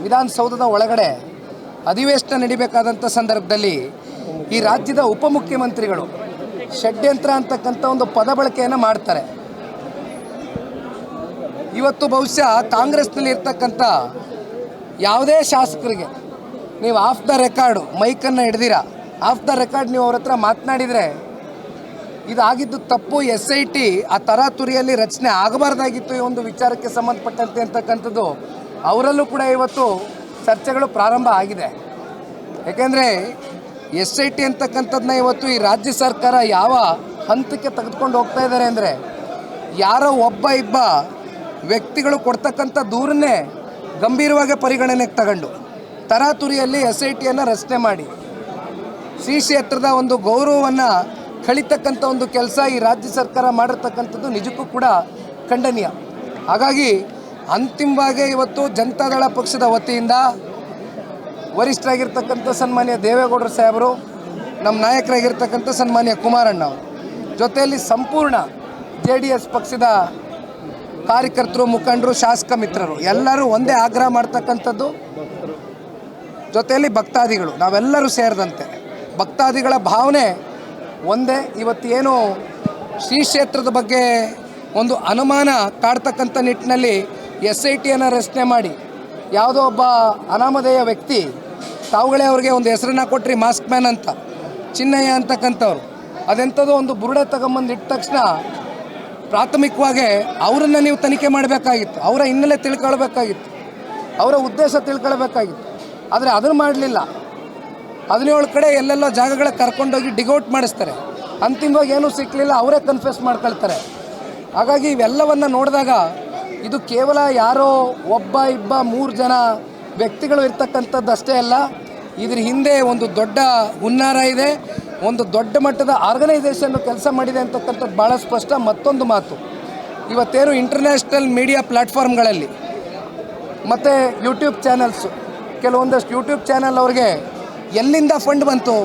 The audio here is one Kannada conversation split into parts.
ವಿಧಾನಸೌಧದ ಒಳಗಡೆ ಅಧಿವೇಶನ ನಡಿಬೇಕಾದಂಥ ಸಂದರ್ಭದಲ್ಲಿ ಈ ರಾಜ್ಯದ ಉಪಮುಖ್ಯಮಂತ್ರಿಗಳು ಷಡ್ಯಂತ್ರ ಅಂತಕ್ಕಂಥ ಒಂದು ಪದ ಬಳಕೆಯನ್ನು ಮಾಡ್ತಾರೆ. ಇವತ್ತು ಬಹುಶಃ ಕಾಂಗ್ರೆಸ್ನಲ್ಲಿ ಇರ್ತಕ್ಕಂಥ ಯಾವುದೇ ಶಾಸಕರಿಗೆ ನೀವು ಆಫ್ ದ ರೆಕಾರ್ಡು ಮೈಕನ್ನು ಹಿಡ್ದಿರ ಆಫ್ ದ ರೆಕಾರ್ಡ್ ನೀವು ಅವ್ರ ಹತ್ರ ಮಾತನಾಡಿದರೆ ಇದಾಗಿದ್ದು ತಪ್ಪು, SIT ಆ ತರಾತುರಿಯಲ್ಲಿ ರಚನೆ ಆಗಬಾರ್ದಾಗಿತ್ತು ಈ ಒಂದು ವಿಚಾರಕ್ಕೆ ಸಂಬಂಧಪಟ್ಟಂತೆ ಅಂತಕ್ಕಂಥದ್ದು ಅವರಲ್ಲೂ ಕೂಡ ಇವತ್ತು ಚರ್ಚೆಗಳು ಪ್ರಾರಂಭ ಆಗಿದೆ. ಏಕೆಂದರೆ SIT ಅಂತಕ್ಕಂಥದ್ದನ್ನ ಇವತ್ತು ಈ ರಾಜ್ಯ ಸರ್ಕಾರ ಯಾವ ಹಂತಕ್ಕೆ ತೆಗೆದುಕೊಂಡು ಹೋಗ್ತಾ ಇದ್ದಾರೆ ಅಂದರೆ, ಯಾರೋ ಒಬ್ಬ ಇಬ್ಬ ವ್ಯಕ್ತಿಗಳು ಕೊಡ್ತಕ್ಕಂಥ ದೂರನ್ನೇ ಗಂಭೀರವಾಗಿ ಪರಿಗಣನೆಗೆ ತಗೊಂಡು ತರಾತುರಿಯಲ್ಲಿ SITಯನ್ನು ರಚನೆ ಮಾಡಿ ಶ್ರೀ ಕ್ಷೇತ್ರದ ಒಂದು ಗೌರವವನ್ನು ಕಳಿತಕ್ಕಂಥ ಒಂದು ಕೆಲಸ ಈ ರಾಜ್ಯ ಸರ್ಕಾರ ಮಾಡಿರ್ತಕ್ಕಂಥದ್ದು ನಿಜಕ್ಕೂ ಕೂಡ ಖಂಡನೀಯ. ಹಾಗಾಗಿ ಅಂತಿಮವಾಗಿ ಇವತ್ತು ಜನತಾದಳ ಪಕ್ಷದ ವತಿಯಿಂದ ವರಿಷ್ಠರಾಗಿರ್ತಕ್ಕಂಥ ಸನ್ಮಾನ್ಯ ದೇವೇಗೌಡರು ಸಾಹೇಬರು, ನಮ್ಮ ನಾಯಕರಾಗಿರ್ತಕ್ಕಂಥ ಸನ್ಮಾನ್ಯ ಕುಮಾರಣ್ಣ ಅವರು, ಜೊತೆಯಲ್ಲಿ ಸಂಪೂರ್ಣ JDS ಪಕ್ಷದ ಕಾರ್ಯಕರ್ತರು, ಮುಖಂಡರು, ಶಾಸಕ ಮಿತ್ರರು ಎಲ್ಲರೂ ಒಂದೇ ಆಗ್ರಹ ಮಾಡ್ತಕ್ಕಂಥದ್ದು, ಜೊತೆಯಲ್ಲಿ ಭಕ್ತಾದಿಗಳು ನಾವೆಲ್ಲರೂ ಸೇರಿದಂತೆ ಭಕ್ತಾದಿಗಳ ಭಾವನೆ ಒಂದೇ. ಇವತ್ತೇನು ಶ್ರೀ ಕ್ಷೇತ್ರದ ಬಗ್ಗೆ ಒಂದು ಅನುಮಾನ ಕಾಡ್ತಕ್ಕಂಥ ನಿಟ್ಟಿನಲ್ಲಿ SITಯನ್ನು ರಚನೆ ಮಾಡಿ ಯಾವುದೋ ಒಬ್ಬ ಅನಾಮಧೇಯ ವ್ಯಕ್ತಿ, ತಾವುಗಳೇ ಅವ್ರಿಗೆ ಒಂದು ಹೆಸರನ್ನ ಕೊಟ್ಟರೆ ಮಾಸ್ಕ್ ಮ್ಯಾನ್ ಅಂತ, ಚಿನ್ನಯ್ಯ ಅಂತಕ್ಕಂಥವ್ರು, ಅದೆಂಥದ್ದು ಒಂದು ಬುರುಡೆ ತಗೊಂಬಂದು ಇಟ್ಟ ತಕ್ಷಣ ಪ್ರಾಥಮಿಕವಾಗಿ ಅವರನ್ನು ನೀವು ತನಿಖೆ ಮಾಡಬೇಕಾಗಿತ್ತು, ಅವರ ಹಿನ್ನೆಲೆ ತಿಳ್ಕೊಳ್ಬೇಕಾಗಿತ್ತು, ಅವರ ಉದ್ದೇಶ ತಿಳ್ಕೊಳ್ಬೇಕಾಗಿತ್ತು. ಆದರೆ ಅದನ್ನು ಮಾಡಲಿಲ್ಲ. 17 ಕಡೆ ಎಲ್ಲೆಲ್ಲೋ ಜಾಗಗಳ ಕರ್ಕೊಂಡೋಗಿ ಡಿಗೌಟ್ ಮಾಡಿಸ್ತಾರೆ, ಅಂತಿಮವಾಗಿ ಏನೂ ಸಿಕ್ಕಲಿಲ್ಲ, ಅವರೇ ಕನ್ಫೆಸ್ ಮಾಡ್ಕೊಳ್ತಾರೆ. ಹಾಗಾಗಿ ಇವೆಲ್ಲವನ್ನು ನೋಡಿದಾಗ ಇದು ಕೇವಲ ಯಾರೋ ಒಬ್ಬ ಇಬ್ಬ 3 ಜನ ವ್ಯಕ್ತಿಗಳು ಇರ್ತಕ್ಕಂಥದ್ದು ಅಷ್ಟೇ ಅಲ್ಲ, ಇದ್ರ ಹಿಂದೆ ಒಂದು ದೊಡ್ಡ ಹುನ್ನಾರ ಇದೆ, ಒಂದು ದೊಡ್ಡ ಮಟ್ಟದ ಆರ್ಗನೈಸೇಷನ್ ಕೆಲಸ ಮಾಡಿದೆ ಅಂತಕ್ಕಂಥದ್ದು ಭಾಳ ಸ್ಪಷ್ಟ. ಮತ್ತೊಂದು ಮಾತು, ಇವತ್ತೇನು ಇಂಟರ್ನ್ಯಾಷನಲ್ ಮೀಡಿಯಾ ಪ್ಲ್ಯಾಟ್ಫಾರ್ಮ್ಗಳಲ್ಲಿ ಮತ್ತು ಯೂಟ್ಯೂಬ್ ಚಾನಲ್ಸು, ಕೆಲವೊಂದಷ್ಟು ಯೂಟ್ಯೂಬ್ ಚಾನಲ್ ಅವ್ರಿಗೆ ಎಲ್ಲಿಂದ ಫಂಡ್ ಬಂತು,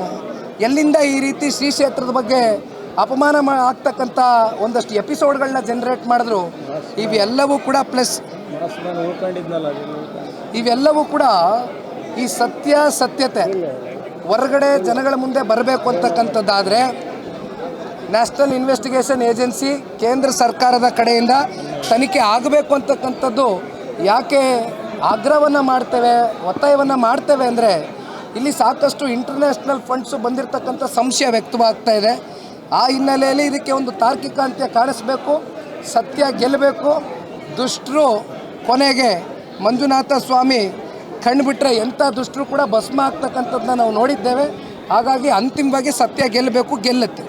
ಎಲ್ಲಿಂದ ಈ ರೀತಿ ಶ್ರೀ ಕ್ಷೇತ್ರದ ಬಗ್ಗೆ ಅಪಮಾನ ಆಗ್ತಕ್ಕಂಥ ಒಂದಷ್ಟು ಎಪಿಸೋಡ್ಗಳನ್ನ ಜನ್ರೇಟ್ ಮಾಡಿದ್ರು, ಇವೆಲ್ಲವೂ ಕೂಡ ಪ್ಲಸ್ ಇವೆಲ್ಲವೂ ಕೂಡ ಈ ಸತ್ಯತೆ ಹೊರಗಡೆ ಜನಗಳ ಮುಂದೆ ಬರಬೇಕು ಅಂತಕ್ಕಂಥದ್ದಾದರೆ ನ್ಯಾಷನಲ್ ಇನ್ವೆಸ್ಟಿಗೇಷನ್ ಏಜೆನ್ಸಿ ಕೇಂದ್ರ ಸರ್ಕಾರದ ಕಡೆಯಿಂದ ತನಿಖೆ ಆಗಬೇಕು ಅಂತಕ್ಕಂಥದ್ದು ಯಾಕೆ ಆಗ್ರಹವನ್ನು ಮಾಡ್ತೇವೆ, ಒತ್ತಾಯವನ್ನು ಮಾಡ್ತೇವೆ ಅಂದರೆ, ಇಲ್ಲಿ ಸಾಕಷ್ಟು ಇಂಟರ್ನ್ಯಾಷನಲ್ ಫಂಡ್ಸು ಬಂದಿರತಕ್ಕಂಥ ಸಂಶಯ ವ್ಯಕ್ತವಾಗ್ತಾ ಇದೆ. ಆ ಹಿನ್ನೆಲೆಯಲ್ಲಿ ಇದಕ್ಕೆ ಒಂದು ತಾರ್ಕಿಕ ಅಂತ್ಯ ಕಾಣಿಸ್ಬೇಕು, ಸತ್ಯ ಗೆಲ್ಲಬೇಕು. ದುಷ್ಟರು ಕೊನೆಗೆ ಮಂಜುನಾಥ ಸ್ವಾಮಿ ಕಣ್ಬಿಟ್ರೆ ಎಂಥ ದುಷ್ಟರು ಕೂಡ ಭಸ್ಮ ಆಗ್ತಕ್ಕಂಥದ್ದನ್ನ ನಾವು ನೋಡಿದ್ದೇವೆ. ಹಾಗಾಗಿ ಅಂತಿಮವಾಗಿ ಸತ್ಯ ಗೆಲ್ಲಬೇಕು, ಗೆಲ್ಲುತ್ತೆ.